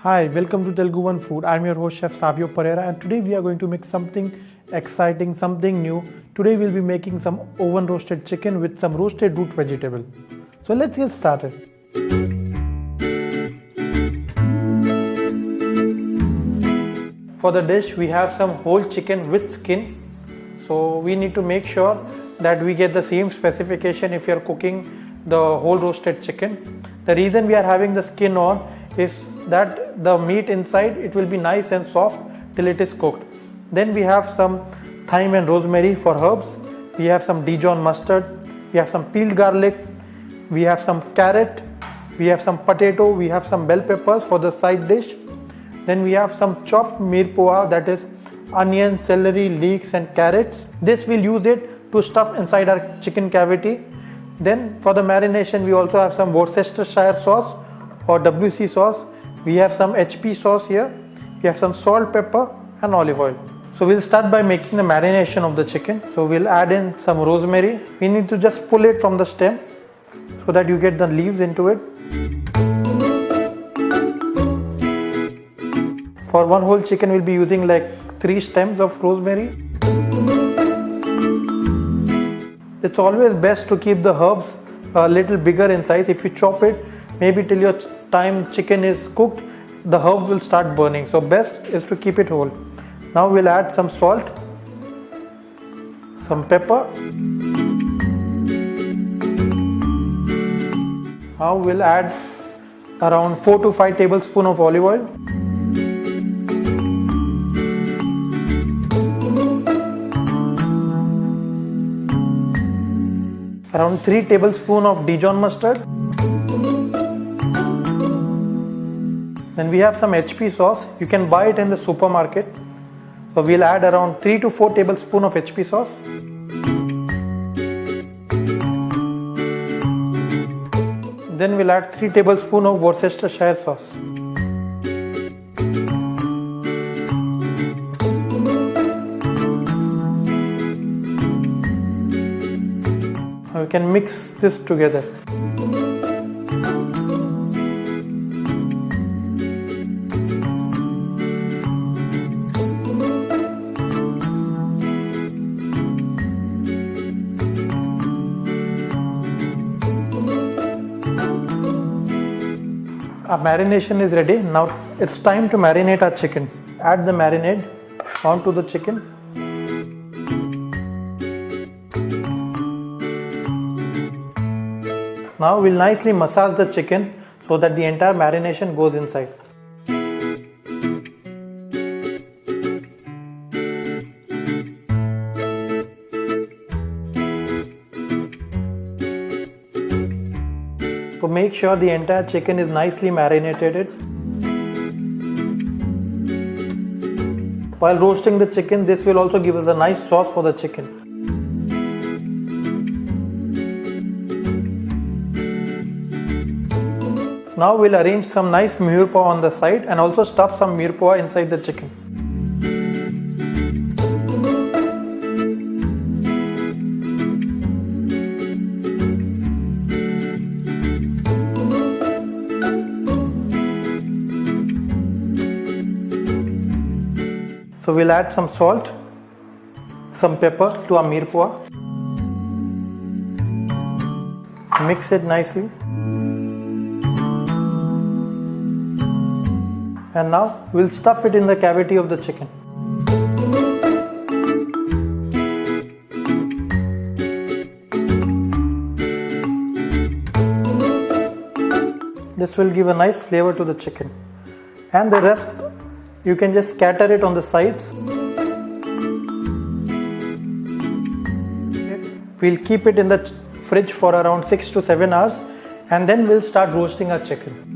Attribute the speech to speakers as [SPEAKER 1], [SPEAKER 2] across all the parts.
[SPEAKER 1] Hi, welcome to TeluguOne Food. I'm your host Chef Savio Pereira, and today we are going to make something exciting, something new. Today we'll be making some oven roasted chicken with some roasted root vegetable. So let's get started. For the dish we have some whole chicken with skin. So we need to make sure that we get the same specification if you're cooking the whole roasted chicken. The reason we are having the skin on is that the meat inside, it will be nice and soft till it is cooked. Then we have some thyme and rosemary for herbs. We have some Dijon mustard. We have some peeled garlic. We have some carrot. We have some potato. We have some bell peppers for the side dish. Then we have some chopped mirepoix, that is onion, celery, leeks and carrots. This we'll use it to stuff inside our chicken cavity. Then for the marination we also have some Worcestershire sauce or WC sauce. We have some HP sauce here. We have some salt, pepper and olive oil. So we'll start by making the marination of the chicken. So we'll add in some rosemary. We need to just pull it from the stem so that you get the leaves into it. For one whole chicken we'll be using like 3 stems of rosemary. It's always best to keep the herbs a little bigger in size. If you chop it, maybe till your time chicken is cooked, the herbs will start burning. So best is to keep it whole. Now we'll add some salt, some pepper. Now we'll add around 4 to 5 tablespoons of olive oil. Around 3 tablespoons of Dijon mustard. Then we have some HP sauce. You can buy it in the supermarket. So we'll add around 3 to 4 tablespoons of HP sauce. Then we'll add 3 tablespoons of Worcestershire sauce. Now we can mix this together. Our marination is ready. Now it's time to marinate our chicken. Add the marinade onto the chicken. Now we'll nicely massage the chicken so that the entire marination goes inside. So make sure the entire chicken is nicely marinated. While roasting the chicken, this will also give us a nice sauce for the chicken. Now we'll arrange some nice mirepoix on the side and also stuff some mirepoix inside the chicken. So we'll add some salt, some pepper to our mirepoix. Mix it nicely. And now we'll stuff it in the cavity of the chicken. This will give a nice flavor to the chicken. And the rest you can just scatter it on the sides. We'll keep it in the fridge for around 6 to 7 hours and then we'll start roasting our chicken.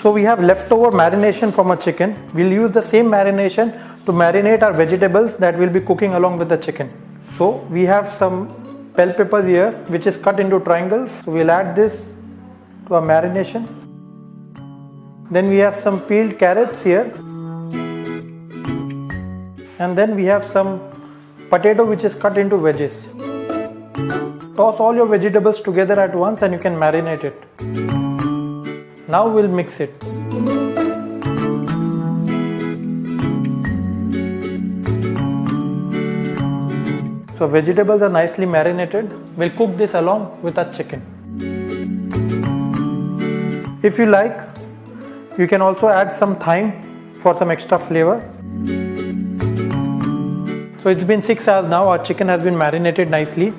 [SPEAKER 1] So we have leftover marination from our chicken. We'll use the same marination to marinate our vegetables that we'll be cooking along with the chicken. So we have some bell peppers here which is cut into triangles. So we'll add this to our marination. Then we have some peeled carrots here. And then we have some potato which is cut into wedges. Toss all your vegetables together at once and you can marinate it. Now we'll mix it. So vegetables are nicely marinated. We'll cook this along with our chicken. If you like, you can also add some thyme for some extra flavor. So it's been 6 hours now, our chicken has been marinated nicely.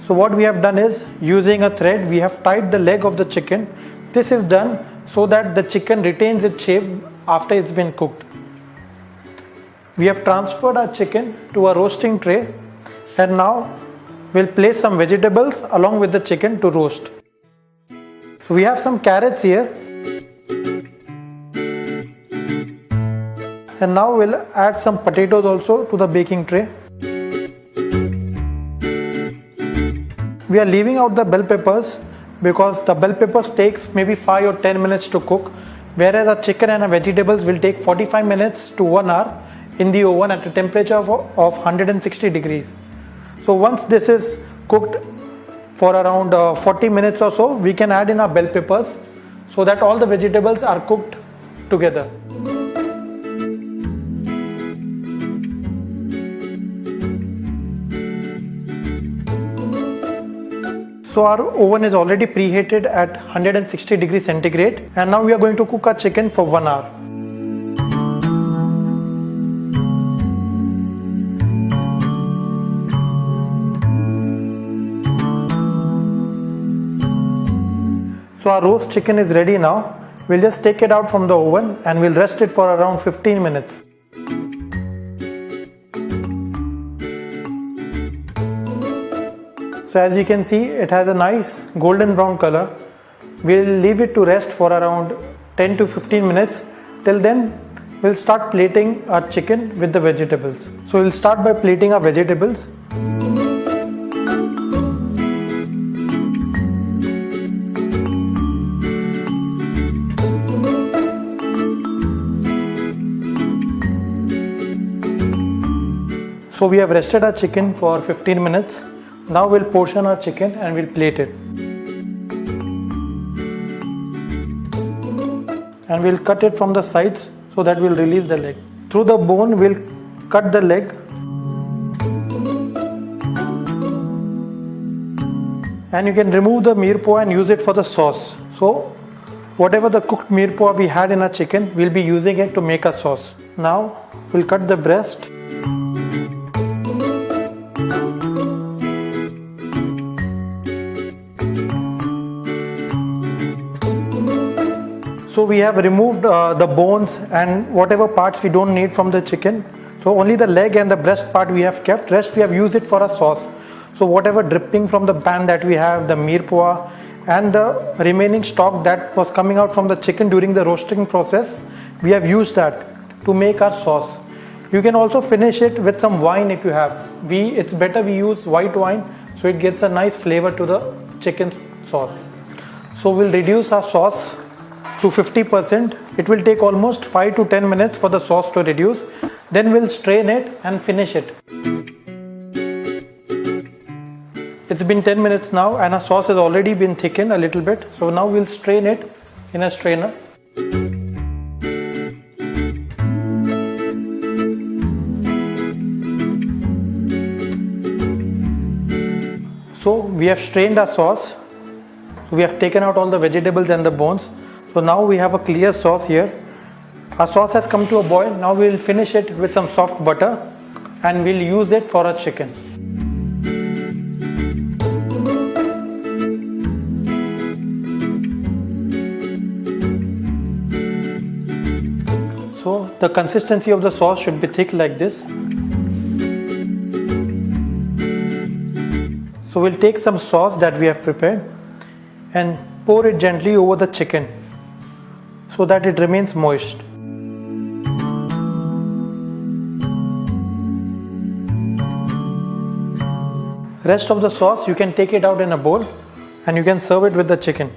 [SPEAKER 1] So what we have done is, using a thread, we have tied the leg of the chicken. This is done so that the chicken retains its shape after it's been cooked. We have transferred our chicken to a roasting tray and now we'll place some vegetables along with the chicken to roast. So we have some carrots here. And now we'll add some potatoes also to the baking tray. We are leaving out the bell peppers because the bell peppers takes maybe 5 or 10 minutes to cook, whereas our chicken and our vegetables will take 45 minutes to 1 hour in the oven at a temperature of 160 degrees. So once this is cooked for around 40 minutes or so, we can add in our bell peppers so that all the vegetables are cooked together. So our oven is already preheated at 160 degrees centigrade and now we are going to cook our chicken for 1 hour. So our roast chicken is ready now. We'll just take it out from the oven and we'll rest it for around 15 minutes. So as you can see, it has a nice golden brown color. We'll leave it to rest for around 10 to 15 minutes. Till then, we'll start plating our chicken with the vegetables. So we'll start by plating our vegetables. So we have rested our chicken for 15 minutes. Now we'll portion our chicken and we'll plate it. And we'll cut it from the sides so that we'll release the leg. Through the bone, we'll cut the leg. And you can remove the mirepoix and use it for the sauce. So whatever the cooked mirepoix we had in our chicken, we'll be using it to make a sauce. Now we'll cut the breast. So we have removed the bones and whatever parts we don't need from the chicken. So only the leg and the breast part we have kept. Rest we have used it for a sauce. So whatever dripping from the pan that we have, the mirepoix and the remaining stock that was coming out from the chicken during the roasting process, we have used that to make our sauce. You can also finish it with some wine if you have. It's better we use white wine so it gets a nice flavor to the chicken sauce. So we'll reduce our sauce to 50%. It will take almost 5 to 10 minutes for the sauce to reduce. Then we'll strain it and finish it. It's been 10 minutes now and our sauce has already been thickened a little bit. So now we'll strain it in a strainer. So we have strained our sauce. We have taken out all the vegetables and the bones. So now we have a clear sauce here. Our sauce has come to a boil. Now we will finish it with some soft butter and we'll use it for our chicken. So the consistency of the sauce should be thick like this. So we'll take some sauce that we have prepared and pour it gently over the chicken. so that it remains moist. Rest of the sauce you can take it out in a bowl and you can serve it with the chicken.